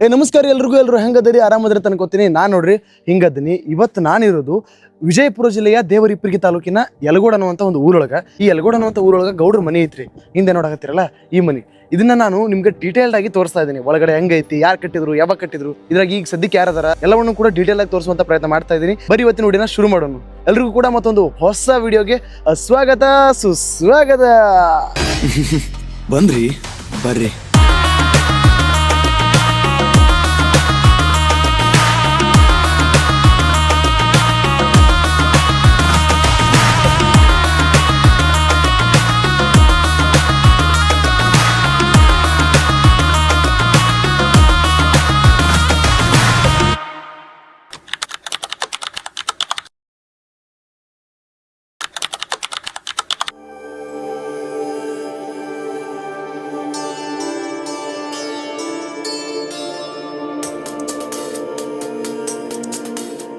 ನಮಸ್ಕಾರ ಎಲ್ರು ಹೆಂಗದರಿ ಆರಾಮದ್ರಿ ತನ್ಕೋತೀನಿ. ನಾನು ನೋಡ್ರಿ ಹಿಂಗದನಿ. ಇವತ್ತು ನಾನಿರೋದು ವಿಜಯಪುರ ಜಿಲ್ಲೆಯ ದೇವರಿಪ್ಪರಿಗೆ ತಾಲೂಕಿನ ಯಲಗೋಡ ಅನ್ನುವಂಥ ಒಂದು ಊರೊಳಗ. ಈ ಯಲಗೋಡ ಅನ್ನುವಂಥ ಊರೊಳಗ ಗೌಡ್ರ ಮನೆ ಐತ್ರಿ. ಹಿಂದೆ ನೋಡಕತ್ತಿರಲ್ಲ ಈ ಮನೆ. ಇದನ್ನ ನಾನು ನಿಮ್ಗೆ ಡೀಟೇಲ್ಡ್ ಆಗಿ ತೋರಿಸ್ತಾ ಇದ್ದೀನಿ. ಒಳಗಡೆ ಹೆಂಗೈತಿ, ಯಾರು ಕಟ್ಟಿದ್ರು, ಯಾವಾಗ ಕಟ್ಟಿದ್ರು, ಇದ್ರಾಗ ಈಗ ಸದ್ಯಕ್ಕೆ ಯಾರದಾರ ಎಲ್ಲವನ್ನು ಕೂಡ ಡೀಟೇಲ್ ಆಗಿ ತೋರಿಸುವಂತ ಪ್ರಯತ್ನ ಮಾಡ್ತಾ ಇದ್ದೀನಿ. ಬರೀ ಇವತ್ತಿನ ವಿಡಿಯೋನ ಶುರು ಮಾಡೋಣ. ಎಲ್ರಿಗೂ ಕೂಡ ಮತ್ತೊಂದು ಹೊಸ ವಿಡಿಯೋಗೆ ಸ್ವಾಗತ ಸುಸ್ವಾಗತ. ಬಂದ್ರಿ ಬರ್ರಿ.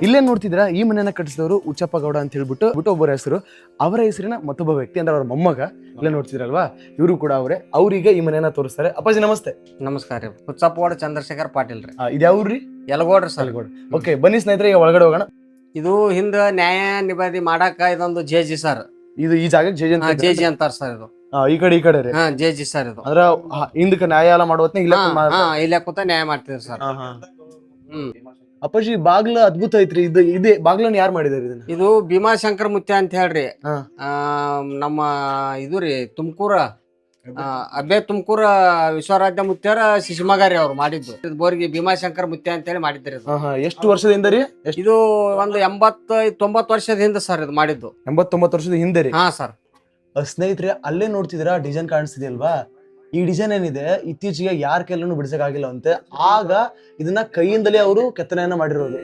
ಇಲ್ಲೇ ನೋಡ್ತಿದ್ರ ಈ ಮನೆಯನ್ನ ಕಟ್ಟಿಸಿದವರು ಉಚ್ಚಪ್ಪ ಗೌಡ ಅಂತ ಹೇಳ್ಬಿಟ್ಟು ಒಬ್ಬರ ಹೆಸರು. ಅವರ ಹೆಸರಿನ ಮತ್ತೊಬ್ಬ ವ್ಯಕ್ತಿ ಅಂದ್ರೆ ಅವ್ರ ಮೊಮ್ಮಗ. ಇಲ್ಲೇ ನೋಡ್ತಿದ್ರಲ್ವಾ, ಇವರು ಕೂಡ ಅವ್ರಿಗೆ ಈ ಮನೆಯನ್ನ ತೋರಿಸ್ತಾರೆ. ಅಪ್ಪಾಜಿ ನಮಸ್ತೆ. ನಮಸ್ಕಾರ ರೀ. ಉಚ್ಚಪ್ಪ ಗೌಡ ಚಂದ್ರಶೇಖರ್ ಪಾಟೀಲ್ ರೀ. ಇದ್ಯಾವ್ರಿ? ಯಲಗೋಡ್ರಿ ಸರ್. ಓಕೆ, ಬನ್ನಿ ಸ್ನೇಹಿತರೆ, ಈಗ ಒಳಗಡೆ ಹೋಗೋಣ. ಇದು ಹಿಂದ ನ್ಯಾಯ ನಿಬದಿ ಮಾಡಾಕ ಇದೊಂದು ಜೇಜಿ ಸರ್. ಇದು ಈ ಜಾಗಕ್ಕೆ ಜೇಜಿ ಅಂತಾರ ಸರ್. ಇದು ಈ ಕಡೆ ರೀ. ಜೇಜಿ ಸರ್. ಇದು ಅಂದ್ರ ಹಿಂದಕ್ಕೆ ನ್ಯಾಯಾಲ ಮಾಡುವತ್ನ ಇಲ್ಲೇ ಕೂತ ನ್ಯಾಯ ಮಾಡ್ತಿದ್ರು ಸರ್. ಅಪ್ಪಾಜಿ ಬಾಗ್ಲ ಅದ್ಭುತ ಐತ್ರಿ. ಇದೇ ಬಾಗ್ಲನ್ನ ಯಾರು ಮಾಡಿದಾರೆ ಇದನ್ನ? ಇದು ಭೀಮಾಶಂಕರ ಮುತ್ಯ ಅಂತ ಹೇಳ್ರಿ. ನಮ್ಮ ಇದು ರೀ ತುಮಕೂರ ತುಮಕೂರ ವಿಶ್ವರಾಜ್ಯ ಮುತ್ಯಾರ ಶಿಶುಮಗಾರಿ ಅವ್ರು ಮಾಡಿದ್ದು. ಬೋರ್ಗಿ ಭೀಮಾಶಂಕರ ಮುತ್ಯ ಅಂತ ಹೇಳಿ ಮಾಡಿದ್ರಿ. ಎಷ್ಟು ವರ್ಷದಿಂದ ರೀ? ಇದು ಒಂದು 80-90 ವರ್ಷದ ಹಿಂದೆ ಸರ್ ಇದು ಮಾಡಿದ್ದು. 80-90 ವರ್ಷದ ಹಿಂದೆ ರೀ. ಹಾ ಸರ್. ಸ್ನೇಹಿತರೆ, ಅಲ್ಲೇ ನೋಡ್ತಿದ್ರ ಡಿಸೈನ್ ಕಾಣಿಸ್ತಿದೆಯಲ್ವಾ? ಈ ಡಿಸೈನ್ ಏನಿದೆ ಇತ್ತೀಚೆಗೆ ಯಾರ ಕೈಲೂ ಬಿಡಿಸಕ್ಕಾಗಿಲ್ಲ ಅಂತೆ. ಆಗ ಇದನ್ನ ಕೈಯಿಂದಲೇ ಅವರು ಕೆತ್ತನೆಯನ್ನ ಮಾಡಿರೋದು.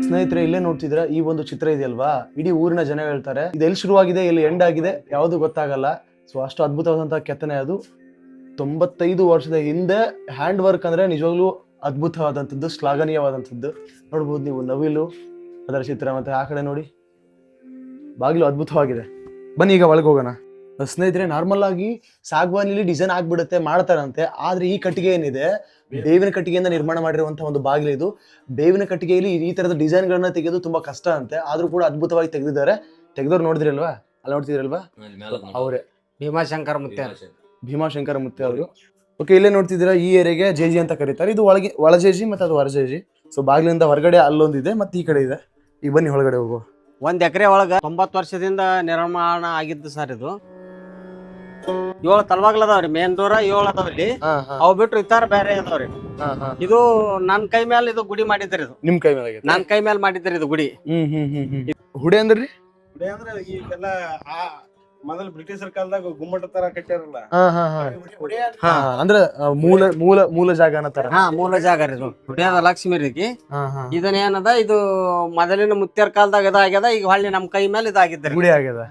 ಸ್ನೇಹಿತರೆ, ಇಲ್ಲೇ ನೋಡ್ತಿದ್ರ ಈ ಒಂದು ಚಿತ್ರ ಇದೆಯಲ್ವಾ, ಇಡೀ ಊರಿನ ಜನ ಹೇಳ್ತಾರೆ ಇದು ಎಲ್ಲಿ ಶುರುವಾಗಿದೆ, ಎಲ್ಲಿ ಎಂಡ್ ಆಗಿದೆ, ಯಾವುದು ಗೊತ್ತಾಗಲ್ಲ. ಸೊ ಅಷ್ಟು ಅದ್ಭುತವಾದಂತಹ ಕೆತ್ತನೆ ಅದು. 95 ವರ್ಷದ ಹಿಂದೆ ಹ್ಯಾಂಡ್ ವರ್ಕ್ ಅಂದ್ರೆ ನಿಜವಾಗ್ಲೂ ಅದ್ಭುತವಾದಂಥದ್ದು, ಶ್ಲಾಘನೀಯವಾದಂಥದ್ದು. ನೋಡ್ಬೋದು ನೀವು ನವಿಲು ಅದರ ಚಿತ್ರ. ಮತ್ತೆ ಆ ಕಡೆ ನೋಡಿ, ಬಾಗಿಲು ಅದ್ಭುತವಾಗಿದೆ. ಬನ್ನಿ ಈಗ ಒಳಗೆ ಹೋಗೋಣ. ಸ್ನೇಹಿತರೆ, ನಾರ್ಮಲ್ ಆಗಿ ಸಾಗವಾನಿಲಿ ಡಿಸೈನ್ ಆಗ್ಬಿಡುತ್ತೆ, ಮಾಡ್ತಾರಂತೆ. ಆದ್ರೆ ಈ ಕಟ್ಟಿಗೆ ಏನಿದೆ ಬೇವಿನ ಕಟ್ಟಿಗೆಯಿಂದ ನಿರ್ಮಾಣ ಮಾಡಿರುವಂತಹ ಒಂದು ಬಾಗಿಲು ಇದು. ಬೇವಿನ ಕಟ್ಟಿಗೆಯಲ್ಲಿ ಈ ತರದ ಡಿಸೈನ್ ಗಳನ್ನ ತೆಗೆಯೋದು ತುಂಬಾ ಕಷ್ಟ ಅಂತೆ. ಆದ್ರೂ ಕೂಡ ಅದ್ಭುತವಾಗಿ ತೆಗೆದಿದ್ದಾರೆ. ತೆಗೆದವ್ರು ನೋಡಿದ್ರಲ್ವಾ, ಅಲ್ಲಿ ನೋಡ್ತಿದ್ರಲ್ವಾ, ಅವರೇ ಭೀಮಾಶಂಕರ ಮುತ್ಯ ಅವರು. ಓಕೆ, ಇಲ್ಲೇ ನೋಡ್ತಿದ್ದೀರಾ, ಈ ಏರಿಯಾಗೆ ಜೇಜಿ ಅಂತ ಕರೀತಾರೆ. ಇದು ಒಳ ಜೇಜಿ ಮತ್ತೆ ಅದು ಹೊರ ಜೇಜಿ. ಸೊ ಬಾಗಿಲಿಂದ ಹೊರಗಡೆ ಅಲ್ಲೊಂದಿದೆ, ಮತ್ತೆ ಈ ಕಡೆ ಇದೆ. ಈಗ ಬನ್ನಿ ಒಳಗಡೆ ಹೋಗುವ. 1 ಎಕರೆ ಒಳಗ 90 ವರ್ಷದಿಂದ ನಿರ್ಮಾಣ ಆಗಿದ್ದು ಸರ್. ಇದು 7 ತಲವಾಗ್ಲದಾವ್ರಿ. ಮೇನ್ ಡೋರ 7 ಅದಾವ್ರಿ. ಅವ್ ಬಿಟ್ರು ಇತ್ತಾರ ಬೇರೆ ಅದಾವ್ರಿ. ಇದು ನನ್ ಕೈ ಮೇಲೆ ಇದು ಗುಡಿ ಮಾಡಿದ್ರಿ. ಇದು ನಿಮ್ ಕೈ ಮೇಲೆ? ನನ್ ಕೈ ಮೇಲೆ ಮಾಡಿದ್ರಿ ಇದು ಗುಡಿ. ಹುಡೆ ಅಂದ್ರಿ? ಹುಡೆ ಅಂದ್ರೆ ಈಗೆಲ್ಲ ಮೊದಲು ಬ್ರಿಟಿಷರ್ ಕಾಲದಾಗ ಗುಮ್ಮಟ ತರ ಕಟ್ಟಾರಲ್ಲ, ಅಂದ್ರೆ ಮೂಲ ಜಾಗ ಅನ್ನತಾರ. ಮೂಲ ಜಾಗ ರೀ. ಇದು ಹುಡ್ಯಾದ ಲಕ್ಷ್ಮಿ ರೀ. ಇದನ್ನ ಏನದ, ಇದು ಮೊದಲಿನ ಮುತ್ಯಾರ ಕಾಲದಾಗ ಇದಾಗ್ಯದ. ಈಗ ಹೊಳ್ಳಿ ನಮ್ ಕೈ ಮೇಲೆ ಇದಾಗಿದ್ರಿ, ಗುಡಿ ಆಗ್ಯದ.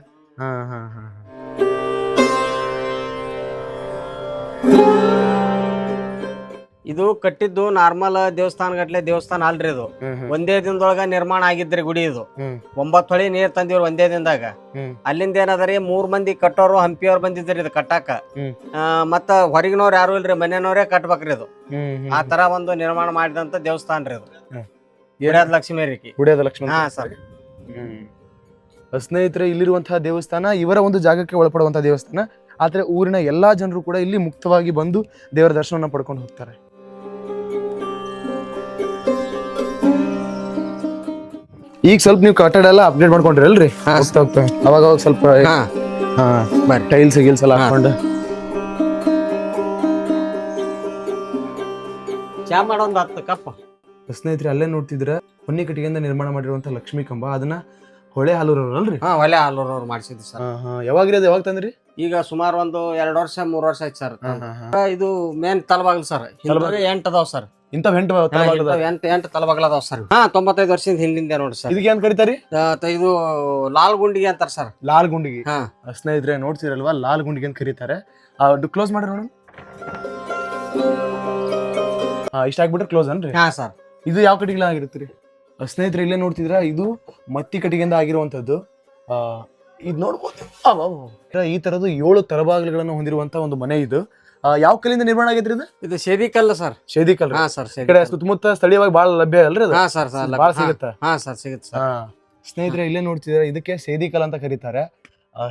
ಇದು ಕಟ್ಟಿದ್ದು ನಾರ್ಮಲ್ ದೇವಸ್ಥಾನ ಗಟ್ಲೆ ದೇವಸ್ಥಾನ ಅಲ್ರಿ. ಇದು ಒಂದೇ ದಿನದೊಳಗ ನಿರ್ಮಾಣ ಆಗಿದ್ರಿ ಗುಡಿ. ಇದು 9 ಹೊಳಿ ನೀರ್ ತಂದಿವ್ರು ಒಂದೇ ದಿನದಾಗ. ಅಲ್ಲಿಂದ ಏನದ್ರಿ, 3 ಮಂದಿ ಕಟ್ಟೋರು ಹಂಪಿಯವ್ರು ಬಂದಿದ್ರಿ ಇದು ಕಟ್ಟಾಕ. ಮತ್ತ ಹೊರಗಿನವ್ರು ಯಾರು ಇಲ್ರಿ, ಮನೆಯವ್ರೇ ಕಟ್ಬೇಕ್ರಿ. ಇದು ಆ ತರ ಒಂದು ನಿರ್ಮಾಣ ಮಾಡಿದಂತ ದೇವಸ್ಥಾನ ರೀ. ಇದು ಹುಡ್ಯಾದ ಲಕ್ಷ್ಮಿ ರೀ. ಹುಡ್ಯಾದ ಲಕ್ಷ್ಮಿ. ಹಾ ಸರ್. ಸ್ನೇಹಿತರೆ, ಇಲ್ಲಿರುವಂತಹ ದೇವಸ್ಥಾನ ಇವರ ಒಂದು ಜಾಗಕ್ಕೆ ಒಳಪಡುವಂತಹ ದೇವಸ್ಥಾನ. ಆದ್ರೆ ಊರಿನ ಎಲ್ಲಾ ಜನರು ಕೂಡ ಇಲ್ಲಿ ಮುಕ್ತವಾಗಿ ಬಂದು ದೇವರ ದರ್ಶನವನ್ನ ಪಡ್ಕೊಂಡು ಹೋಗ್ತಾರೆ. ಈಗ ಸ್ವಲ್ಪ ನೀವು ಕಟ್ಟಡ ಎಲ್ಲ ಅಪ್ಡೇಟ್ ಮಾಡ್ಕೊಂಡ್ರಿ ಅಲ್ರಿ? ಅವಾಗ ಸ್ವಲ್ಪ ಟೈಲ್ಸ್ ಗೀಲ್ಸ್ ಎಲ್ಲ ಹಾಕೊಂಡು ಚಾ ಮಾಡೋದ್ 10 ಕಪ್. ಸ್ನೇಹಿತರೆ, ಅಲ್ಲೇ ನೋಡ್ತಿದ್ರ ಹೊನ್ನಿ ಕಟ್ಟಿಗೆಯಿಂದ ನಿರ್ಮಾಣ ಮಾಡಿರುವಂತ ಲಕ್ಷ್ಮೀ ಕಂಬ. ಅದನ್ನ ಹೊಳೆ ಹಾಲೂರವ್ರು ಅಲ್ರಿ? ಹೊಳೆ ಹಾಲೂರವ್ರು ಮಾಡಿಸಿದ್ರು ಸರ್. ಯಾವಾಗ್ರಿ ಅದು? ಯಾವಾಗ ತಂದ್ರಿ? ಈಗ ಸುಮಾರು ಒಂದು 2 ವರ್ಷ 3 ವರ್ಷ ಆಯ್ತು ಸರ್. ಇದು ಮೇನ್ ತಲಬಾಗ್ಲು ಸರ್. 8 ಅದಾವ್ ಸರ್. ಇಂಥವ್ 8 ತಲಬಾಗ್ಲದಾವ್ ಸರ್. 95 ವರ್ಷದ ಹಿಂದಿಂದ ನೋಡಿ ಸರ್. ಇದಕ್ಕೆ ಏನ್ ಕರೀತಾರಿ? ಇದು ಲಾಲ್ ಗುಂಡಿಗೆ ಅಂತಾರ ಸರ್. ಲಾಲ್ ಗುಂಡಿಗೆ. ಸ್ನೇಹಿತರೆ, ನೋಡ್ತಿರಲ್ವಾ, ಲಾಲ್ ಗುಂಡಿಗೆ ಅಂತ ಕರೀತಾರೆ. ಕ್ಲೋಸ್ ಮಾಡಿ ನೋಡೋಣ. ಇಷ್ಟ ಆಗ್ಬಿಟ್ರೆ ಕ್ಲೋಸ್ ಅನ್ರಿ. ಹಾ ಸರ್. ಇದು ಯಾವ ಕಟ್ಟಿಗೆ ಆಗಿರುತ್ತೀರಿ ಸ್ನೇಹಿತರೆ? ಇಲ್ಲೇ ನೋಡ್ತಿದ್ರ ಇದು ಮತ್ತಿ ಕಟ್ಟಿಗೆಯಿಂದ ಆಗಿರುವಂತದ್ದು. ಇದು ನೋಡ್ಬೋದು ಈ ತರದ್ದು 7 ತಲಬಾಗಿಲುಗಳನ್ನು ಹೊಂದಿರುವಂತ ಒಂದು ಮನೆ ಇದು. ಯಾವ ಕಲ್ಲಿಂದ ನಿರ್ಮಾಣ ಆಗೈತ್ರಿ ಇದು? ಇದು ಶೇದಿ ಕಲ್ಲು ಸರ್. ಶೇದಿ ಕಲ್ಲು. ಹಾ ಸರ್. ಈ ಕಡೆ ಸುತ್ತಮುತ್ತ ಸ್ಥಳೀಯವಾಗಿ ಬಹಳ ಲಭ್ಯ ಅಲ್ರಿ ಅದು? ಹಾ ಸರ್. ಬಹಳ ಸಿಗುತ್ತ. ಹಾ ಸರ್ ಸಿಗುತ್ತೆ ಸರ್. ಸ್ನೇಹಿತರೆ ಇಲ್ಲೇ ನೋಡ್ತಿದ್ರೆ ಇದಕ್ಕೆ ಸೇದಿ ಕಲ್ಲು ಅಂತ ಕರೀತಾರೆ.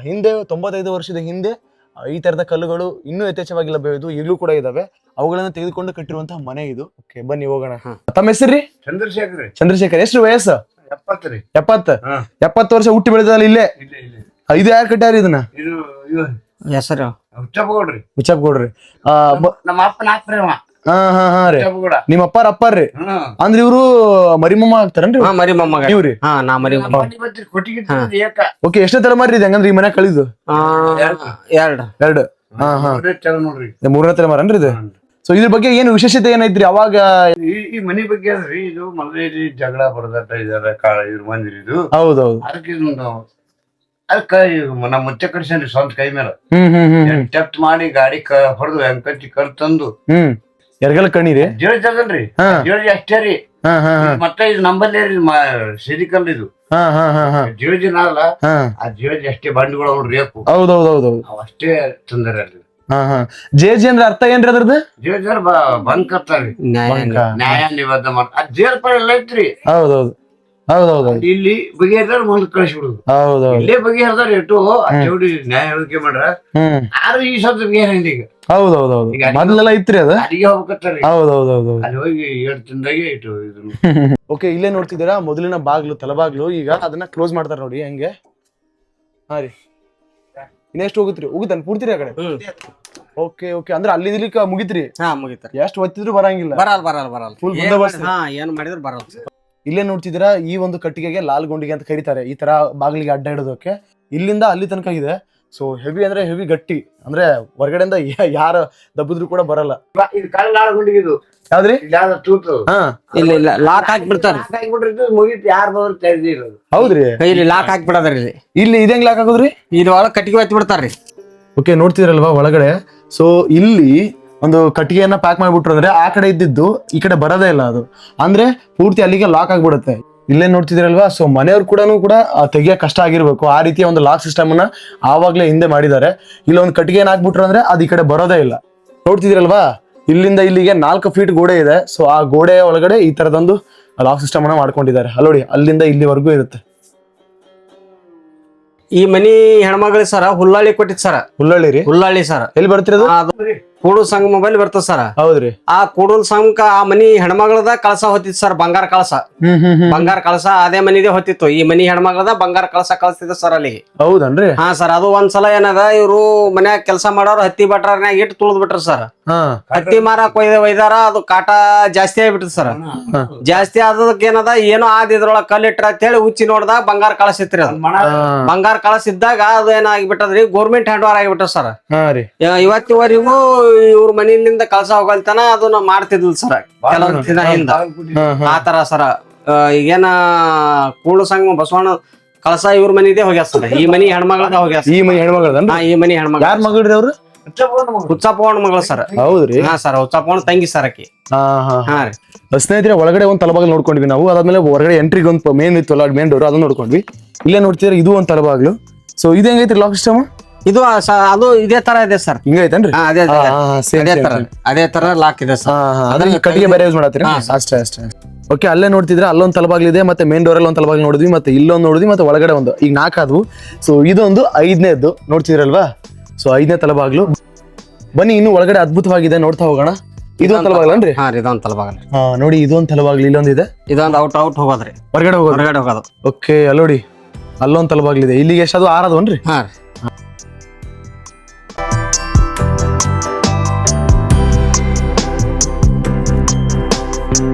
ಹಿಂದೆ 95 ವರ್ಷದ ಹಿಂದೆ ಈ ತರದ ಕಲ್ಲುಗಳು ಇನ್ನೂ ಯಥೇಚ್ಛವಾಗಿ ಲಭ್ಯವಿದ್ದು ಈಗಲೂ ಕೂಡ ಇದಾವೆ. ಅವುಗಳನ್ನ ತೆಗೆದುಕೊಂಡು ಕಟ್ಟಿರುವಂತಹ ಮನೆ ಇದು. ಓಕೆ ಬನ್ನಿ ಹೋಗೋಣ. ತಮ್ಮ ಹೆಸರು? ಚಂದ್ರಶೇಖರ್. ಎಷ್ಟು ವಯಸ್ಸು? 70 ವರ್ಷ ಹುಟ್ಟಿ ಬೆಳೆದಲ್ಲ ಇಲ್ಲೇ. ಇದು ಯಾರು ಕಟ್ಟಾರ ಇದನ್ನ? ಹೆಸರು ಹುಚ್ಚಪ್ಪಗೌಡ್ರಿ. ನಮ್ಮ ಅಪ್ಪನ ಅಪ್ರೇಮ ರೀ ನಿಮ್ಮ ಅಪ್ಪಾರ್ರಿ ಅಂದ್ರ ಇವ್ರು ಮರಿಮಮ್ಮ ಆಗ್ತಾರನ್ರಿ? ಮರಿ ಮೊಮ್ಮಗ ಇವ್ರಿ. ನಾ ಮರಿ ಓಕೆ ಎಷ್ಟೇ ತಲೆಮಾರಿ ಇದೆ ಹಂಗಂದ್ರೆ ಈ ಮನೆ ಕಳಿದು? 2. ನೋಡ್ರಿ 3ನೇ ತಲೆಮಾರನ್ರಿ ಇದು. ಸೊ ಇದ್ರ ಬಗ್ಗೆ ಏನು ವಿಶೇಷತೆ ಏನೈತ್ರಿ ಅವಾಗ? ಈ ಮನಿ ಬಗ್ಗೆ ಅದ್ರಿ ಇದು ಮೊದಲೇ ಜಗಳ ಬರದಟ್ಟ ಇದಾರೆ ಇವ್ರ ಮಂದಿರ ಇದು. ಹೌದೌದು. ಅದಕ್ಕೆ ಅದಕ್ಕ ನಮ್ಮ ಮುಚ್ಚ ಕಡ್ಸನ್ರಿ ಸ್ವಂತ ಕೈ ಮೇಲೆ ಟೆಸ್ಟ್ ಮಾಡಿ ಗಾಡಿ ಹೊಡೆದು ಹೆಂಕಚ್ಚಿ ಕಲ್ ತಂದು ಎರಗಲ ಕಣ್ಣಿರಿ ಜೋಳಿ ಅದಲ್ರಿ ಜೋಳಿ ಅಷ್ಟೇ ರೀ. ಮತ್ತೆ ಇದು ನಂಬಲ್ಲೇ ರೀ ಸಿರಿಕಲ್ ಇದು ಜೋಳಿ ಅಲ್ಲ ಆ ಜೋಳಿ ಅಷ್ಟೇ ಬಂಡಿಗಳು ನೋಡ್ರಿ ರೇಪು. ಹೌದೌದೌದು ಅಷ್ಟೇ ತೊಂದರೆ ಅಲ್ರಿ. ಜೇಜಿ ಅಂದ್ರೆ ಅರ್ಥ ಏನ್ರಿ ಅದ್ರದ್ದು? ಜೋಳಿ ಬಂದ್ ಕರ್ತಾರ್ರಿ ನ್ಯಾಯ ನಿಬದ್ಧ ಮಾಡ ಆ ಜೇಲ್ ಪರ ಎಲ್ಲ ಐತ್ರಿ. ಹೌದೌದು ಹೌದೌದು. ಇಲ್ಲಿ ಬಗೆಹರ್ದಾರ ಮುಂದ್ ಕಳಿಸ್ಬಿಡುದು. ಹೌದೌದು. ಇಲ್ಲೇ ಬಗೆಹರ್ದಾರ ಎಟ್ಟು ಜೋಡಿ ನ್ಯಾಯ ಹೇಳಿಕೆ ಮಾಡ್ರ ಆದ್ರೆ ಈ ಸದ್ ಬಗೆಹರಿಂದ ಈಗ. ಹೌದೌದೌದು. ಮೊದ್ಲೆಲ್ಲ ಇತ್ರಿ ಅದ ಅಡಿಗೆ ಹೋಗ್ಬೇಕತ್ತಾರಿ. ಹೌದೌದೌದು. ಅಲ್ಲಿ ಹೋಗಿ 2 ದಿನದಾಗೆ ಇಟ್ಟು ಇದನ್ನು. ಓಕೆ ಇಲ್ಲೇ ನೋಡ್ತಿದ್ದೀರಾ ಮೊದಲಿನ ಬಾಗ್ಲು ತಲಬಾಗ್ಲು. ಈಗ ಅದನ್ನ ಕ್ಲೋಸ್ ಮಾಡ್ತಾರ ನೋಡಿ ಹೆಂಗೆ. ಹಾ ರೀ ಇನ್ನೆಷ್ಟು ಹೋಗುತ್ರಿ? ಹೋಗುತ್ತಾನ ಪೂರ್ತಿರಿ ಆ ಕಡೆ? ಓಕೆ ಓಕೆ ಅಂದ್ರೆ ಅಲ್ಲಿ ಇಲ್ಲಿಕ ಮುಗಿತ್ರಿ? ಹಾ ಮುಗಿತಾರ. ಎಷ್ಟು ಒತ್ತಿದ್ರು ಬರಂಗಿಲ್ಲ? ಬರಲ್ಲ ಫುಲ್ ಬಂದೋಬಸ್ತ್. ಏನ್ ಮಾಡಿದ್ರು ಬರಲ್ಲ. ಇಲ್ಲೇ ನೋಡ್ತಿದ್ದೀರಾ ಈ ಒಂದು ಕಟ್ಟಿಗೆಗೆ ಲಾಲ್ ಗುಂಡಿಗೆ ಅಂತ ಕರೀತಾರೆ. ಈ ತರ ಬಾಗಿಲಿಗೆ ಅಡ್ಡ ಇಡೋದಕ್ಕೆ ಇಲ್ಲಿಂದ ಅಲ್ಲಿ ತನಕ ಇದೆ. ಸೊ ಹೆವಿ ಅಂದ್ರೆ ಹೆವಿ ಗಟ್ಟಿ, ಅಂದ್ರೆ ಹೊರಗಡೆಯಿಂದ ಯಾರ ದಬ್ಬಿದ್ರು ಕೂಡ ಬರಲ್ಲ. ಇದು ಕಳ್ಳಾಳಗುಂಡಿಗಿದು ಯಾವ್ದ್ರಿ? ತೂತು ಇಲ್ಲ ಲಾಕ್ ಹಾಕ್ಬಿಡ್ತಾರ. ಮುಗಿತ್ ಯಾರು ಬಂದ್ರು ತೆಗ್ದಿರೋದು. ಹೌದ್ರಿ ಇಲ್ಲಿ ಲಾಕ್ ಹಾಕ್ಬಿಡದ್ರಿ. ಇಲ್ಲಿ ಇದಂಗ್ ಲಾಕ್ ಹಾಕೋದ್ರಿ? ಇಲ್ಲಿ ಒಳಗ್ ಕಟ್ಟಿಗೆ ಹತ್ತಿ ಬಿಡ್ತಾರ್ರಿ. ಓಕೆ ನೋಡ್ತಿದ್ರಲ್ವಾ ಒಳಗಡೆ. ಸೊ ಇಲ್ಲಿ ಒಂದು ಕಟ್ಟಿಗೆಯನ್ನ ಪ್ಯಾಕ್ ಮಾಡ್ಬಿಟ್ರು ಅಂದ್ರೆ ಆ ಕಡೆ ಇದ್ದಿದ್ದು ಈ ಕಡೆ ಬರೋದೇ ಇಲ್ಲ. ಅದು ಅಂದ್ರೆ ಪೂರ್ತಿ ಅಲ್ಲಿಗೆ ಲಾಕ್ ಆಗ್ಬಿಡುತ್ತೆ. ಇಲ್ಲೇ ನೋಡ್ತಿದ್ರಲ್ವಾ. ಸೊ ಮನೆಯವ್ರು ಕೂಡ ತೆಗಿಯಕ್ ಕಷ್ಟ ಆಗಿರ್ಬೇಕು. ಆ ರೀತಿಯ ಒಂದು ಲಾಕ್ ಸಿಸ್ಟಮ್ ಅನ್ನ ಆವಾಗ್ಲೇ ಹಿಂದೆ ಮಾಡಿದ್ದಾರೆ. ಇಲ್ಲ ಒಂದು ಕಟ್ಟಿಗೆನ ಹಾಕ್ಬಿಟ್ರು ಅಂದ್ರೆ ಅದು ಈ ಕಡೆ ಬರೋದೇ ಇಲ್ಲ. ನೋಡ್ತಿದ್ರಲ್ವಾ ಇಲ್ಲಿಂದ ಇಲ್ಲಿಗೆ 4 ಫೀಟ್ ಗೋಡೆ ಇದೆ. ಸೊ ಆ ಗೋಡೆಯ ಒಳಗಡೆ ಈ ತರದೊಂದು ಲಾಕ್ ಸಿಸ್ಟಮ್ ಅನ್ನ ಮಾಡ್ಕೊಂಡಿದ್ದಾರೆ. ಅಲ್ಲೋಡಿ ಅಲ್ಲಿಂದ ಇಲ್ಲಿವರೆಗೂ ಇರುತ್ತೆ. ಈ ಮನಿ ಹೆಣ್ಮಗಳು ಸರ ಹುಲ್ಲಳ್ಳಿ ಕೊಟ್ಟಿದ್ ಸರ. ಹುಲ್ಲಳ್ಳಿ ಸರ ಎಲ್ಲಿ ಬರ್ತಿರೋದು? ಕೂಡೂಲ್ ಸಂಘ ಮೊಬೈಲ್ ಬರ್ತದ ಸರ. ಹೌದ್ರಿ. ಆ ಕೂಡೂಲ್ ಸಂಘ ಆ ಮನಿ ಹೆಣ್ಮಗಳದ ಕಳಸ ಹೊತ್ತಿತ್ತು ಸರ್. ಬಂಗಾರ ಕಳಸ. ಬಂಗಾರ ಕಳಸ ಅದೇ ಮನಿದೆ ಹೊತ್ತಿತ್ತು. ಈ ಮನಿ ಹೆಣ್ಮಗಳದ ಬಂಗಾರ ಕಳಸ ಕಳಿಸ್ತಿದ್ದ ಸರ್ ಅಲ್ಲಿ. ಹೌದನ್ರಿ? ಹಾ ಸರ್. ಅದು ಒಂದ್ಸಲ ಏನದ ಇವ್ರು ಮನ್ಯಾಗ ಕೆಲಸ ಮಾಡೋರು ಹತ್ತಿ ಬಟ್ರಾರ್ನಾಗ ಇಟ್ಟು ತುಳಿದ್ ಬಿಟ್ರ ಸರ್. ಹತ್ತಿ ಮಾರಕ್ ಒಯ್ದಾರ. ಅದು ಕಾಟ ಜಾಸ್ತಿ ಆಗ್ಬಿಟ್ಟ ಸರ್. ಜಾಸ್ತಿ ಆದದಕ್ಕೆ ಏನದ ಏನೋ ಇದ್ರೊಳಗ ಕಲ್ಲಿಟ್ರ ಅಂತ ಹೇಳಿ ಉಚ್ಚಿ ನೋಡ್ದಾಗ ಬಂಗಾರ ಕಳಸ ಇತ್ರಿ. ಅದು ಬಂಗಾರ ಕಳಸ ಇದ್ದಾಗ ಅದು ಏನಾಗಿಬಿಟ್ಟದ್ರಿ ಗೋರ್ಮೆಂಟ್ ಹ್ಯಾಂಡ್ ಓವರ್ ಆಗಿಬಿಟ್ಟ ಸರ್. ಇವತ್ತಿವರೆಗೂ ಇವ್ರ ಮನೆಯಿಂದ ಕಳಸ ಹೋಗಲ್ತನ ಅದನ್ನ ಮಾಡ್ತಿದ್ಲ್ ಸರ ಕೆಲವೊಂದ್ ದಿನ ಹಿಂದ. ಆತರ ಸರ ಈಗೇನ ಕೂಳು ಸಂಘ ಬಸವಣ್ಣ ಕಳಸ ಇವ್ರ ಮನಿದೆ ಹೋಗ್ಯಾರ ಸರ್. ಈ ಮನಿ ಹೆಣ್ಮಗಳದ ಹೋಗ್ಯಾರ. ಈ ಮನಿ ಹೆಣ್ಮಗಳದ? ಈ ಮನಿ ಹೆಣ್ಮಗಳ. ಯಾರ ಮಗಳ್ರಿ ಅವ್ರು? ಹುಚ್ಚಪ್ಪವಣ್ಣ ಮಗಳ ಸರ್. ಹೌದ್ರಿ? ಹಾ ಸರ್. ಹುಚ್ಚಪ್ಪವಣ್ಣ ತಂಗಿ ಸರ್ ಆಕಿ. ಹಾ ರೀ. ಸ್ನೇಹಿತರೆ ಒಳಗಡೆ ಒಂದ್ ತಲಬಾಗ್ಲು ನೋಡ್ಕೊಂಡ್ವಿ ನಾವು. ಅದಾದ್ಮೇಲೆ ಹೊರಗಡೆ ಎಂಟ್ರಿಗೆ ಒಂದು ಮೇನ್ ಇತ್ತು ಮೇನ್ ಡೋರ್, ಅದನ್ನ ನೋಡ್ಕೊಂಡ್ವಿ. ಇಲ್ಲೇ ನೋಡ್ತಿದ್ರೆ ಇದು ಒಂದ್ ತಲಬಾಗ್ಲು. ಸೊ ಇದು ಹೆಂಗೈತ್ರಿ ಲಾಕ್ ಸಿಸ್ಟಮ್? ಇದು ಅದು ಇದೇ ತರ ಇದೆ ಸರ್. ಹಿಂಗೈತೇನ್ರಿ? ಅದೇ ತರ ಲಾಕ್ ಇದೆ ಸರ್. ಅದ್ರಲ್ಲಿ ಕಟ್ಟಿಗೆ ಬೇರೆ ಯೂಸ್ ಮಾಡತ್ತೀರಿ? ಅಷ್ಟೇ. ಓಕೆ ಅಲ್ಲೇ ನೋಡ್ತಿದ್ರೆ ಅಲ್ಲೊಂದ್ ತಲಬಾಗ್ಲಿದೆ, ಮತ್ತೆ ಮೇನ್ ಡೋರ್ ಅಲ್ಲಿ ಒಂದ್ ತಲಬಾಗ್ಲು ನೋಡಿದ್ವಿ, ಮತ್ತೆ ಇಲ್ಲೊಂದು ನೋಡಿದ್ವಿ, ಮತ್ತೆ ಒಳಗಡೆ ಒಂದು. ಈಗ 4 ಆದ್ವು. ಸೊ ಇದೊಂದು 5ನೇದ್ದು ನೋಡ್ತಿದ್ರಲ್ವಾ. ಸೊ 5ನೇ ತಲಬಾಗ್ಲು. ಬನ್ನಿ ಇನ್ನು ಒಳಗಡೆ ಅದ್ಭುತವಾಗಿದೆ, ನೋಡ್ತಾ ಹೋಗೋಣ. ಇದೊಂದ್ ತಲಬಾಗ್ಲನ್ರಿ? ಹಾ ಇದೊಂದ್ ತಲಬಾಗ್ಲು. ನೋಡಿ ಇದೊಂದ್ ತಲಬಾಗ್ಲು. ಇಲ್ಲೊಂದಿದೆ. ಇದೊಂದು ಔಟ್ ಹೋಗೋದ್ರಿ. ಹೊರಗಡೆ ಹೋಗೋದು. ಓಕೆ ಅಲ್ಲೋಡಿ ಅಲ್ಲೊಂದ್ ತಲಬಾಗ್ಲಿದೆ. ಇಲ್ಲಿಗೆ ಎಷ್ಟು ಅದು 6 ಆದವನ್ರಿ? ಹಾ.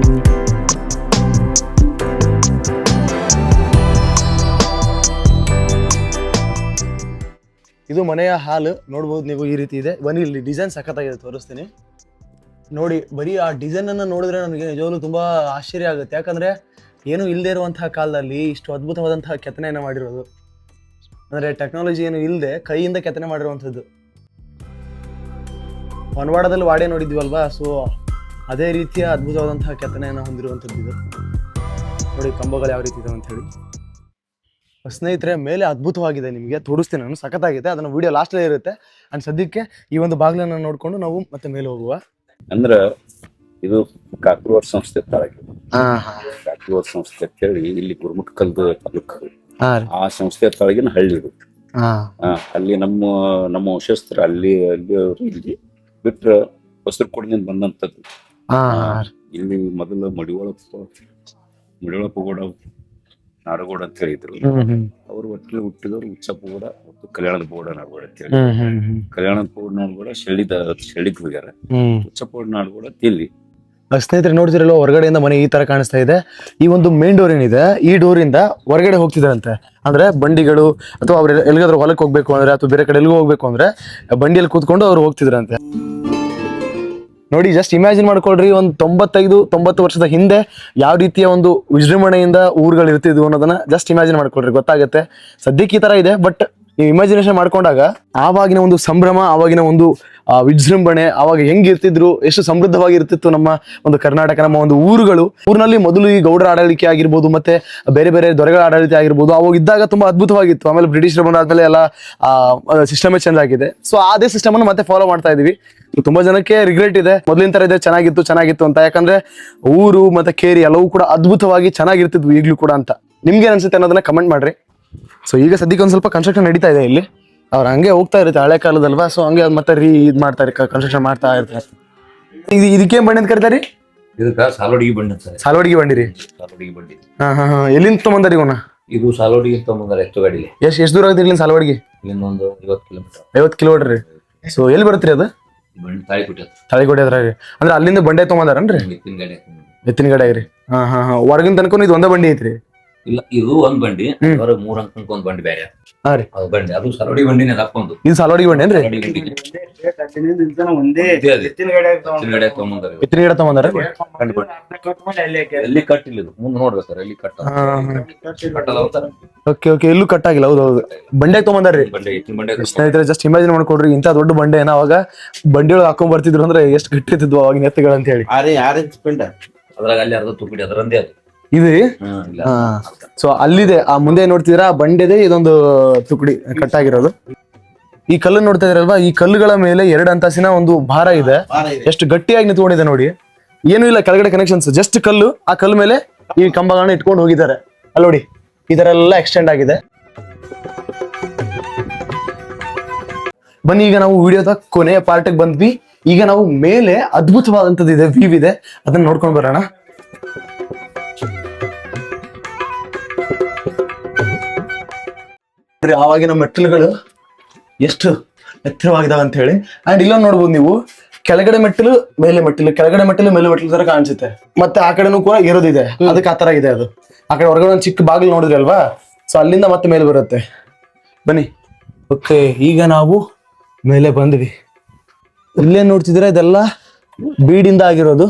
ಇದು ಮನೆಯ ಹಾಲು ನೋಡ್ಬೋದು ನೀವು. ಈ ರೀತಿ ಇದೆ. ಬನ್ನಿ ಇಲ್ಲಿ ಡಿಸೈನ್ ಸಖತ್ತಾಗಿದೆ, ತೋರಿಸ್ತೀನಿ ನೋಡಿ. ಬರೀ ಆ ಡಿಸೈನ್ ಅನ್ನ ನೋಡಿದ್ರೆ ನನಗೆ ನಿಜವಾಗ್ಲೂ ತುಂಬಾ ಆಶ್ಚರ್ಯ ಆಗುತ್ತೆ. ಯಾಕಂದ್ರೆ ಏನು ಇಲ್ಲದೆ ಇರುವಂತಹ ಕಾಲದಲ್ಲಿ ಇಷ್ಟು ಅದ್ಭುತವಾದಂತಹ ಕೆತ್ತನೆಯನ್ನ ಮಾಡಿರೋದು. ಅಂದ್ರೆ ಟೆಕ್ನಾಲಜಿ ಏನು ಇಲ್ಲದೆ ಕೈಯಿಂದ ಕೆತ್ತನೆ ಮಾಡಿರುವಂಥದ್ದು. ಹೊನವಾಡದಲ್ಲಿ ವಾಡೆ ನೋಡಿದ್ವಲ್ವಾ. ಸೊ ಅದೇ ರೀತಿಯ ಅದ್ಭುತವಾದಂತಹ ಕೆತ್ತನೆಯನ್ನು ಹೊಂದಿರುವಂಥದ್ದು ಇದು. ನೋಡಿ ಕಂಬಗಳು ಯಾವ ರೀತಿ ಇದಾವೆ ಅಂತ ಹೇಳಿ. ಸ್ನೇಹಿತರೆ, ಮೇಲೆ ಅದ್ಭುತವಾಗಿದೆ, ನಿಮಗೆ ತೋರಿಸ್ತೀನಿ ನಾನು, ಸಖತ್ತಾಗಿದೆ. ಅದನ್ನು ವಿಡಿಯೋ ಲಾಸ್ಟಲ್ಲಿ ಇರುತ್ತೆ. ಅಂಡ್ ಸದ್ಯಕ್ಕೆ ಈ ಒಂದು ಬಾಗಿಲನ್ನು ನೋಡಿಕೊಂಡು ನಾವು ಮತ್ತೆ ಮೇಲೆ ಹೋಗುವ. ಅಂದ್ರ ಇದು ಕಾಕ್ರೋರ್ ಸಂಸ್ಥೆ ತಾಳಗೆ ಕಾಕ್ರೋರ್ ಸಂಸ್ಥೆ ಅಂತ ಹೇಳಿ ಇಲ್ಲಿ ಗುರುಮುಖ ಕಲ್ದು ತಾಲೂಕು, ಆ ಸಂಸ್ಥೆ ತಾಳಗಿನ ಹಳ್ಳಿ ಇದು. ಅಲ್ಲಿ ನಮ್ಮ ವಂಶಸ್ಥರ ಅಲ್ಲಿ ಇಲ್ಲಿ ಬಿಟ್ರ ಹೊಸರಕೋಟೆಯಿಂದ ಬಂದಂತದ್ದು. ಇಲ್ಲಿ ಮೊದಲು ಮಡಿವಾಳಪ್ಪ ಗೌಡ ನಾಡಗೌಡ ಅಂತ ಹೇಳಿದ್ರು. ಅವ್ರು ಒಟ್ಟಿಗೆ ಹುಟ್ಟಿದವ್ರು ಉಚ್ಚಪ್ಪ ಗೌಡ ಮತ್ತು ಕಲ್ಯಾಣದ ಗೌಡ ನಾಡಗೌಡ ಅಂತ ಹೇಳಿ. ಕಲ್ಯಾಣದ ಗೌಡ ನಾಡಗೌಡ ಶೆಳ್ಳಿಗ್ ಹೋಗ್ಯಾರ. ಉಚ್ಚಪ್ಪ ಗೌಡ ನಾಡಗೌಡ ಇಲ್ಲಿ. ಸ್ನೇಹಿತರೆ ನೋಡ್ತಿರಲ್ಲ, ಹೊರಗಡೆಯಿಂದ ಮನೆ ಈ ತರ ಕಾಣಿಸ್ತಾ ಇದೆ. ಈ ಒಂದು ಮೇನ್ ಡೋರ್ ಏನಿದೆ, ಈ ಡೋರಿಂದ ಹೊರಗಡೆ ಹೋಗ್ತಿದಾರಂತೆ. ಅಂದ್ರೆ ಬಂಡಿಗಳು ಅಥವಾ ಅವ್ರು ಎಲ್ಲಿಗಾದ್ರೂ ಹೊಲಕ್ಕೆ ಹೋಗ್ಬೇಕು ಅಂದ್ರೆ ಅಥವಾ ಬೇರೆ ಕಡೆ ಎಲ್ಲಿಗೂ ಹೋಗ್ಬೇಕು ಅಂದ್ರೆ ಬಂಡಿಯಲ್ಲಿ ಕೂತ್ಕೊಂಡು ಅವ್ರು ಹೋಗ್ತಿದ್ರಂತೆ. ನೋಡಿ, ಜಸ್ಟ್ ಇಮ್ಯಾಜಿನ್ ಮಾಡ್ಕೊಳ್ರಿ, ಒಂದು 90 ವರ್ಷದ ಹಿಂದೆ ಯಾವ ರೀತಿಯ ಒಂದು ವಿಜೃಂಭಣೆಯಿಂದ ಊರುಗಳು ಇರ್ತಿದ್ವು ಅನ್ನೋದನ್ನ ಜಸ್ಟ್ ಇಮ್ಯಾಜಿನ್ ಮಾಡ್ಕೊಳ್ರಿ, ಗೊತ್ತಾಗುತ್ತೆ. ಸದ್ಯಕ್ಕೆ ಈ ತರ ಇದೆ, ಬಟ್ ನೀವು ಇಮ್ಯಾಜಿನೇಷನ್ ಮಾಡ್ಕೊಂಡಾಗ ಆವಾಗಿನ ಒಂದು ಸಂಭ್ರಮ, ಆವಾಗಿನ ಒಂದು ವಿಜೃಂಭಣೆ, ಅವಾಗ ಹೆಂಗಿರ್ತಿದ್ರು, ಎಷ್ಟು ಸಮೃದ್ಧವಾಗಿ ಇರ್ತಿತ್ತು ನಮ್ಮ ಒಂದು ಕರ್ನಾಟಕ, ನಮ್ಮ ಒಂದು ಊರುಗಳು. ಊರಿನಲ್ಲಿ ಮೊದಲು ಈ ಗೌಡರ ಆಡಳಿಕೆ ಆಗಿರ್ಬೋದು, ಮತ್ತೆ ಬೇರೆ ಬೇರೆ ದೊರೆಗಳ ಆಡಳಿತ ಆಗಿರ್ಬೋದು, ಅವಾಗ ಇದ್ದಾಗ ತುಂಬಾ ಅದ್ಭುತವಾಗಿತ್ತು. ಆಮೇಲೆ ಬ್ರಿಟಿಷರು ಬಂದಾದ್ಮೇಲೆ ಎಲ್ಲ ಸಿಸ್ಟಮೇ ಚೇಂಜ್ ಆಗಿದೆ. ಸೊ ಅದೇ ಸಿಸ್ಟಮ್ ಅನ್ನು ಮತ್ತೆ ಫಾಲೋ ಮಾಡ್ತಾ ಇದೀವಿ. ತುಂಬಾ ಜನಕ್ಕೆ ರಿಗ್ರೆಟ್ ಇದೆ, ಮೊದಲಿನ ತರ ಇದೆ, ಚೆನ್ನಾಗಿತ್ತು ಅಂತ. ಯಾಕಂದ್ರೆ ಊರು ಮತ್ತೆ ಕೇರಿ ಎಲ್ಲವೂ ಕೂಡ ಅದ್ಭುತವಾಗಿ ಚೆನ್ನಾಗಿರ್ತಿದ್ವು ಈಗ್ಲೂ ಕೂಡ ಅಂತ. ನಿಮ್ಗೆ ಅನ್ಸುತ್ತೆ ಅನ್ನೋದನ್ನ ಕಮೆಂಟ್ ಮಾಡ್ರಿ. ಸೊ ಈಗ ಸದ್ಯಕ್ಕೆ ಒಂದ್ ಸ್ವಲ್ಪ ಕನ್ಸ್ಟ್ರಕ್ಷನ್ ನಡೀತಾ ಇದೆ ಇಲ್ಲಿ. ಅವ್ರು ಹಂಗೆ ಹೋಗ್ತಾ ಇರುತ್ತೆ, ಹಳೆ ಕಾಲದಲ್ವಾ. ಸೊ ಹಂಗೆ ಮತ್ತೆ ಇದ್ ಮಾಡ್ತಾರೆ, ಕನ್ಸ್ಟ್ರಕ್ಷನ್ ಮಾಡ್ತಾ ಇರ್ತಾರೆ. ಇದಕ್ಕೇನ್ ಬಂಡಿ ಅಂತ ಕರಿತಾರಿ? ಇದಕ್ಕ ಸಾಲೋಡಿಗೆ ಬಂಡಿ ಅಂತಾರೆ. ಸಾಲವಾಡಿಗೆ ಬಂಡಿರಿ? ಸಾಲೋಡಿಗೆ ಬಂಡಿ. ಎಲ್ಲಿಂದ ತೊಗೊಂಬಂದಾರಿ ಇವನ್ನ? ಇದು ಸಾಲೋಡಿಗೆ ತಗೊಂಬಂದಾರೆ ಎತ್ತು ಗಾಡಿಲಿ. ಎಷ್ಟು ದೂರ ಆಗುತ್ತೆ ಇಲ್ಲಿಂದ ಸಾಲವಾಡಿಗೆ? ಇನ್ನೊಂದು 50 ಕಿಲೋಮೀಟರ್. 50 ಕಿಲೋಮೀಟರ್ ರೀ. ಸೊ ಎಲ್ಲಿ ಬರುತ್ತೀರಿ ಅದು? ಬಂಡಿ ತಾಳಿಕೋಟೆ. ತಾಳಿಕೋಟೆ ಹತ್ರ ರೀ. ಅಂದ್ರೆ ಅಲ್ಲಿಂದ ಬಂಡೆ ತೊಗೊಂಬಂದಾರನ್ರಿ? ಎತ್ತಿನ ಗಾಡಿ ರೀ. ಹೊರಗಿನ ತನಕ ಇದು ಒಂದೇ ಬಂಡಿ ಐತ್ರಿ? ಇಲ್ಲ, ಇದು ಒಂದ್ ಬಂಡಿ, ಹೊರಗ್ 3 ಅಂಕಕ್ಕೆ ಒಂದ್ ಬಂಡಿ ಬೇರೆ. ಹಾ ರೀ, ಅದು ಬಂಡಿ, ಅದು ಸಾಲೋಡಿ ಬಂಡಿನೇ ಹಾಕೊಂಡು. ಇದು ಸಾಲವಾಡಿಗೆ ಬಂಡಿ ಏನ್ರಿ? ಎತ್ತಿನ ಗಾಡಿ ತಗೊಂಬಂದಾರೆ. ಎತ್ತಿನ ಗಾಡಿ ತಗೊಂಬಂದಾರ? ಎಲ್ಲಿ ಕಟ್ಟಿಲ್ಲ, ಇದು ಮುಂದೆ ನೋಡ್ಬೇಕಾರೆ ಎಲ್ಲಿ ಕಟ್ಟಲ್ಲ. ಓಕೆ, ಎಲ್ಲೂ ಕಟ್ಟಾಗಿಲ್ಲ. ಹೌದು, ಬಂಡೆ ತಗೊಂಬಂದಾರ್ರಿ. ಬಂಡೆ, ಎತ್ತಿನ ಬಂಡೆ. ಸ್ನೇಹಿತರೆ, ಜಸ್ಟ್ ಇಮ್ಯಾಜಿನ್ ಮಾಡ್ಕೊಡ್ರಿ, ಇಂತ ದೊಡ್ಡ ಬಂಡೆ ಅವಾಗ ಬಂಡಿಯೊಳಗೆ ಹಾಕೊಂಡ್ ಬರ್ತಿದ್ರು ಅಂದ್ರೆ ಎಷ್ಟು ಗಟ್ಟಿ ಇರ್ತಿದ್ವು ಅವಾಗಿನ ಎತ್ತುಗಳು ಅಂತ ಹೇಳಿ. ಅದ್ರಾಗ ಅಲ್ಲಿ ಅರ್ಧ ತುಪ್ಪಿಡಿ ಅದರಂದೇ ಅದು ಇದು. ಸೊ ಅಲ್ಲಿದೆ, ಆ ಮುಂದೆ ನೋಡ್ತಿದ್ರ ಆ ಬಂಡೆದೆ ಇದೊಂದು ತುಕಡಿ ಕಟ್ಟಾಗಿರೋದು. ಈ ಕಲ್ಲು ನೋಡ್ತಾ ಇದ್ರಲ್ವಾ, ಈ ಕಲ್ಲುಗಳ ಮೇಲೆ 2 ಅಂತಸಿನ ಒಂದು ಭಾರ ಇದೆ. ಎಷ್ಟು ಗಟ್ಟಿಯಾಗಿ ನಿಂತ್ಕೊಂಡಿದೆ ನೋಡಿ. ಏನು ಇಲ್ಲ ಕೆಳಗಡೆ ಕನೆಕ್ಷನ್ಸ್, ಜಸ್ಟ್ ಕಲ್ಲು. ಆ ಕಲ್ಲು ಮೇಲೆ ಈ ಕಂಬಗಳನ್ನ ಇಟ್ಕೊಂಡು ಹೋಗಿದ್ದಾರೆ. ಅಲ್ಲಿ ನೋಡಿ, ಇದರೆಲ್ಲ ಎಕ್ಸ್ಟೆಂಡ್ ಆಗಿದೆ. ಬನ್ನಿ, ಈಗ ನಾವು ವಿಡಿಯೋದ ಕೊನೆಯ ಪಾರ್ಟಿಗೆ ಬಂದ್ವಿ. ಈಗ ನಾವು ಮೇಲೆ ಅದ್ಭುತವಾದಂತದ್ದು ಇದೆ, ವ್ಯೂ ಇದೆ, ಅದನ್ನ ನೋಡ್ಕೊಂಡು ಬರೋಣ. ಆವಾಗಿನ ಮೆಟ್ಟಿಲುಗಳು ಎಷ್ಟು ಎತ್ತರವಾಗಿದಾವೆ ಅಂತ ಹೇಳಿ. ಅಂಡ್ ಇಲ್ಲೊಂದು ನೋಡ್ಬೋದು ನೀವು, ಕೆಳಗಡೆ ಮೆಟ್ಟಿಲು ಮೇಲೆ ಮೆಟ್ಟಿಲು, ಕೆಳಗಡೆ ಮೆಟ್ಟಿಲು ಮೇಲೆ ಮೆಟ್ಟಿಲು ತರ ಕಾಣಿಸುತ್ತೆ. ಮತ್ತೆ ಆ ಕಡೆನೂ ಕೂಡ ಇರೋದಿದೆ, ಅದಕ್ಕೆ ಆ ತರ ಇದೆ ಅದು. ಆ ಕಡೆ ಹೊರಗಡೆ ಒಂದು ಚಿಕ್ಕ ಬಾಗಿಲು ನೋಡಿದ್ರಿ ಅಲ್ವಾ, ಸೊ ಅಲ್ಲಿಂದ ಮತ್ತೆ ಮೇಲೆ ಬರುತ್ತೆ. ಬನ್ನಿ. ಓಕೆ, ಈಗ ನಾವು ಮೇಲೆ ಬಂದ್ವಿ. ಇಲ್ಲೇ ನೋಡ್ತಿದ್ರೆ ಇದೆಲ್ಲ ಬೀಡಿಂದ ಆಗಿರೋದು.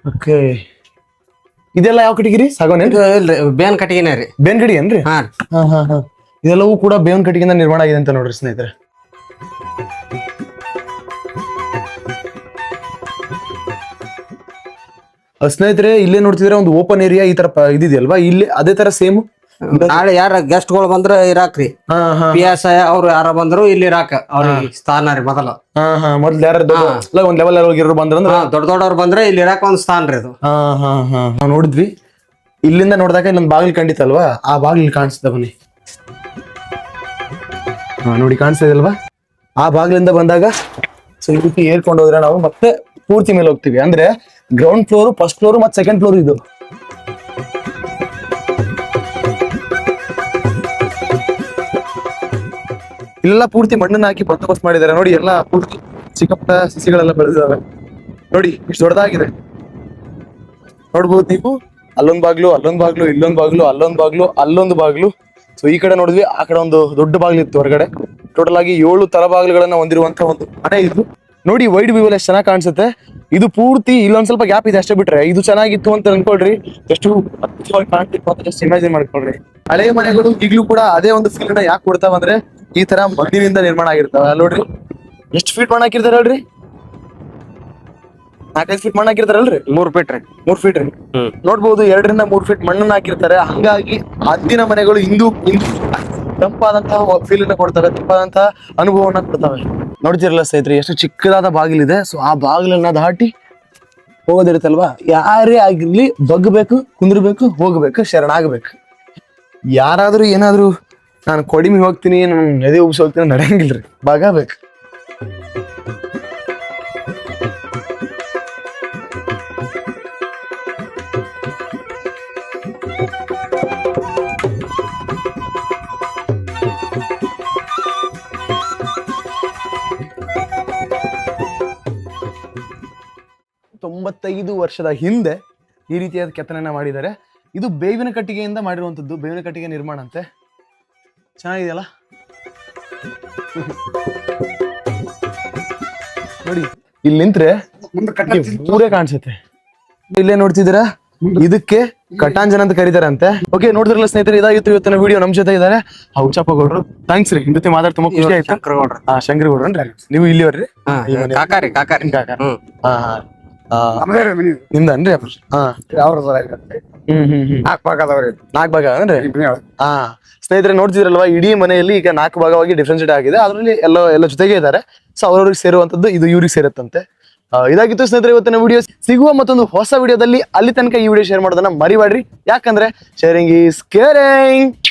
ಓಕೆ, ಇದೆಲ್ಲ ಯಾವ ಕಟ್ಟಿಗಿರಿ? ಸಾಗೋನೆ? ಬೇನ್ ಕಟ್ಟಿಗೆನೇ ರೀ. ಬೇನ್ ಕಟ್ಟಿಗೆ ಏನ್ರಿ? ಹಾ. ಇದೆಲ್ಲವೂ ಕೂಡ ಬೇವಿನ ಕಟ್ಟಿಗೆಯಿಂದ ನಿರ್ಮಾಣ ಆಗಿದೆ ಅಂತ ನೋಡ್ರಿ ಸ್ನೇಹಿತರೆ. ಸ್ನೇಹಿತರೆ, ಇಲ್ಲೇ ನೋಡ್ತಿದ್ರೆ ಒಂದು ಓಪನ್ ಏರಿಯಾ ಈ ತರ ಇದಿದೆಯಲ್ವಾ, ಇಲ್ಲಿ ಅದೇ ತರ ಸೇಮ್. ನಾಳೆ ಯಾರ ಗೆಸ್ಟ್ ಗಳು ಬಂದ್ರ ಇರಾಕ್ರಿ, PSI ಅವ್ರು ಯಾರ ಬಂದ್ರು ಇಲ್ಲಿ ಇರಾಕ ಅವ್ರಿಗೆ ಸ್ಥಾನ ರೀ ಮೊದಲು. ಮೊದ್ಲು ಯಾರು ಒಂದ್ ಲೆವೆಲ್ ಹೋಗಿರೋ ಬಂದ್ರಂದ್ರ, ದೊಡ್ಡವ್ರು ಬಂದ್ರೆ ಇಲ್ಲಿ ಇರಾಕ ಒಂದ್ ಸ್ಥಾನ ರೀ ಅದು. ನಾವು ನೋಡಿದ್ವಿ. ಇಲ್ಲಿಂದ ನೋಡಿದಾಗ ಇಲ್ಲೊಂದು ಬಾಗಿಲು ಕಂಡಿತ್ತಲ್ವಾ, ಆ ಬಾಗಿಲು ಕಾಣಿಸ್ತಾ. ಬನ್ನಿ, ನೋಡಿ ಕಾಣಿಸ್ತಾ ಇದಲ್ವಾ, ಆ ಬಾಗಿಲಿಂದ ಬಂದಾಗ ಸೊ ಈ ರೀತಿ ಏರ್ಕೊಂಡು ಹೋದ್ರೆ ನಾವು ಮತ್ತೆ ಪೂರ್ತಿ ಮೇಲೆ ಹೋಗ್ತೀವಿ. ಅಂದ್ರೆ ಗ್ರೌಂಡ್ ಫ್ಲೋರ್, ಫಸ್ಟ್ ಫ್ಲೋರ್ ಮತ್ತೆ ಸೆಕೆಂಡ್ ಫ್ಲೋರ್ ಇದು. ಇಲ್ಲೆಲ್ಲ ಪೂರ್ತಿ ಮಣ್ಣನ್ನ ಹಾಕಿ ಬಂದೋಬಸ್ತ್ ಮಾಡಿದ್ದಾರೆ ನೋಡಿ. ಎಲ್ಲ ಪೂರ್ತಿ ಚಿಕ್ಕಪುಟ್ಟ ಸಸಿಗಳೆಲ್ಲ ಬೆಳೆದಿದ್ದಾವೆ ನೋಡಿ, ಇಷ್ಟು ದೊಡ್ಡದಾಗಿದೆ. ನೋಡ್ಬೋದು ನೀವು, ಅಲ್ಲೊಂದ್ ಬಾಗ್ಲು, ಅಲ್ಲೊಂದ್ ಬಾಗ್ಲು, ಇಲ್ಲೊಂದ್ ಬಾಗ್ಲು, ಅಲ್ಲೊಂದ್ ಬಾಗ್ಲು, ಅಲ್ಲೊಂದು ಬಾಗ್ಲು. ಸೊ ಈ ಕಡೆ ನೋಡಿದ್ವಿ, ಆ ಕಡೆ ಒಂದು ದೊಡ್ಡ ಬಾಗ್ಲು ಇತ್ತು ಹೊರಗಡೆ. ಟೋಟಲ್ ಆಗಿ 7 ತಲಬಾಗ್ಲುಗಳನ್ನ ಹೊಂದಿರುವಂತ ಒಂದು ಮನೆ ಇದು ನೋಡಿ. ವೈಡ್ ವ್ಯೂ ಎಲ್ಲ ಎಷ್ಟು ಚೆನ್ನಾಗಿ ಕಾಣಿಸುತ್ತೆ. ಇದು ಪೂರ್ತಿ ಇಲ್ಲೊಂದ್ ಸ್ವಲ್ಪ ಗ್ಯಾಪ್ ಇದೆ ಅಷ್ಟೇ, ಬಿಟ್ರೆ ಇದು ಚೆನ್ನಾಗಿತ್ತು ಅಂತ ಅನ್ಕೊಳ್ರಿ. ಎಷ್ಟು ಅದ್ಭುತವಾಗಿ ಕಾಣ್ತಿತ್ತು ಅಂತ ಜಸ್ಟ್ ಇಮ್ಯಾಜಿನ್ ಮಾಡ್ಕೊಳ್ರಿ. ಹಳೆಯ ಮನೆಗಳು ಈಗ್ಲೂ ಕೂಡ ಅದೇ ಒಂದು ಫೀಲ್ ನ ಯಾಕೆ ಕೊಡ್ತಾವ ಅಂದ್ರೆ, ಈ ತರ ಮಣ್ಣಿನಿಂದ ನಿರ್ಮಾಣ ಆಗಿರ್ತಾವ. ನೋಡ್ರಿ ಎಷ್ಟು ಫೀಟ್ ಮಣ್ಣು ಹಾಕಿರ್ತಾರ ಹೇಳ್ರಿ. 4-5 ಫೀಟ್ ಮಣ್ಣು ಹಾಕಿರ್ತಾರಲ್ರಿ? 3 ಫೀಟ್ ರೀ. 3 ಫೀಟ್ ರೀ. ನೋಡ್ಬೋದು 2 ರಿಂದ 3 ಫೀಟ್ ಮಣ್ಣನ್ನ ಹಾಕಿರ್ತಾರೆ. ಹಂಗಾಗಿ ಹದ್ದಿನ ಮನೆಗಳು ಇಂದು ತಂಪಾದಂತಹ ಫೀಲ್ ಅನ್ನ ಕೊಡ್ತವೆ, ತಂಪಾದಂತಹ ಅನುಭವವನ್ನ ಕೊಡ್ತವೆ. ನೋಡ್ತಿರಲ್ಲ ಸ್ನೇಹಿತರೆ, ಎಷ್ಟು ಚಿಕ್ಕದಾದ ಬಾಗಿಲಿದೆ. ಸೊ ಆ ಬಾಗಿಲನ್ನ ದಾಟಿ ಹೋಗೋದಿರುತ್ತಲ್ವಾ, ಯಾರೇ ಆಗಿರ್ಲಿ ಬಗ್ಬೇಕು, ಕುಂದ್ರಬೇಕು, ಹೋಗ್ಬೇಕು, ಶರಣಾಗಬೇಕು. ಯಾರಾದ್ರೂ ಏನಾದ್ರು ನಾನು ಕೊಡಿಮಿ ಹೋಗ್ತೀನಿ, ನಾನು ಎದೆ ಉಬ್ಸಿ ಹೋಗ್ತೀನಿ ನಡೆಯಂಗಿಲ್ರಿ, ಬಗಬೇಕು. ತೊಂಬತ್ತೈದು ವರ್ಷದ ಹಿಂದೆ ಈ ರೀತಿಯಾದ ಕೆತ್ತನೆಯನ್ನ ಮಾಡಿದ್ದಾರೆ. ಇದು ಬೇವಿನ ಕಟ್ಟಿಗೆಯಿಂದ ಮಾಡಿರುವಂತದ್ದು, ಬೇವಿನ ಕಟ್ಟಿಗೆ ನಿರ್ಮಾಣ ಅಂತೆ. ಚೆನ್ನಾಗಿದೆಯಲ್ಲ ನೋಡಿ, ಇಲ್ಲಿ ನಿಂತ್ರೆ ಊರೇ ಕಾಣಿಸುತ್ತೆ. ಇಲ್ಲೇ ನೋಡ್ತಿದ್ದೀರಾ, ಇದಕ್ಕೆ ಕಟಾಂಜನ ಅಂತ ಕರೀತಾರಂತೆ. ಓಕೆ, ನೋಡಿದ್ರಲ್ಲ ಸ್ನೇಹಿತರೆ, ಇದಾಗಿತ್ತು ಇವತ್ತಿನ ವಿಡಿಯೋ. ನಮ್ ಜೊತೆ ಇದಾರೆ ಹುಚ್ಚಪ್ಪ ಗೌಡ್ರು. ಥ್ಯಾಂಕ್ಸ್ ರೀ, ನಿಮ್ ಜೊತೆ ಮಾತಾಡ್ ತುಂಬಾ ಖುಷಿ ಆಯ್ತು. ಶಂಕರ ಗೌಡ್ರನ್ರಿ, ನೀವು ಇಲ್ಲಿಯವ್ರಿ? ಕಾಕಾರಿ ನಿಮ್ದನ್ರಿ? ನಾಲ್ಕು ಭಾಗ ಅಂದ್ರೆ ಸ್ನೇಹಿತರೆ ನೋಡ್ತಿದ್ರಲ್ವಾ, ಇಡೀ ಮನೆಯಲ್ಲಿ ಈಗ 4 ಭಾಗವಾಗಿ ಡಿಫ್ರೆನ್ಶಿಯೇಟ್ ಆಗಿದೆ. ಅದರಲ್ಲಿ ಎಲ್ಲ ಜೊತೆಗೆ ಇದ್ದಾರೆ. ಸೊ ಅವ್ರವ್ರಿಗೆ ಸೇರುವಂತದ್ದು ಇದು ಇವ್ರಿಗೆ ಸೇರುತ್ತಂತೆ. ಇದಾಗಿತ್ತು ಸ್ನೇಹಿತರೆ ಇವತ್ತಿನ ವಿಡಿಯೋ. ಸಿಗುವ ಮತ್ತೊಂದು ಹೊಸ ವಿಡಿಯೋದಲ್ಲಿ. ಅಲ್ಲಿ ತನಕ ಈ ವಿಡಿಯೋ ಶೇರ್ ಮಾಡೋದನ್ನ ಮರಿಬೇಡ್ರಿ, ಯಾಕಂದ್ರೆ ಶೇರಿಂಗ್ ಈಸ್ ಕೇರಿಂಗ್.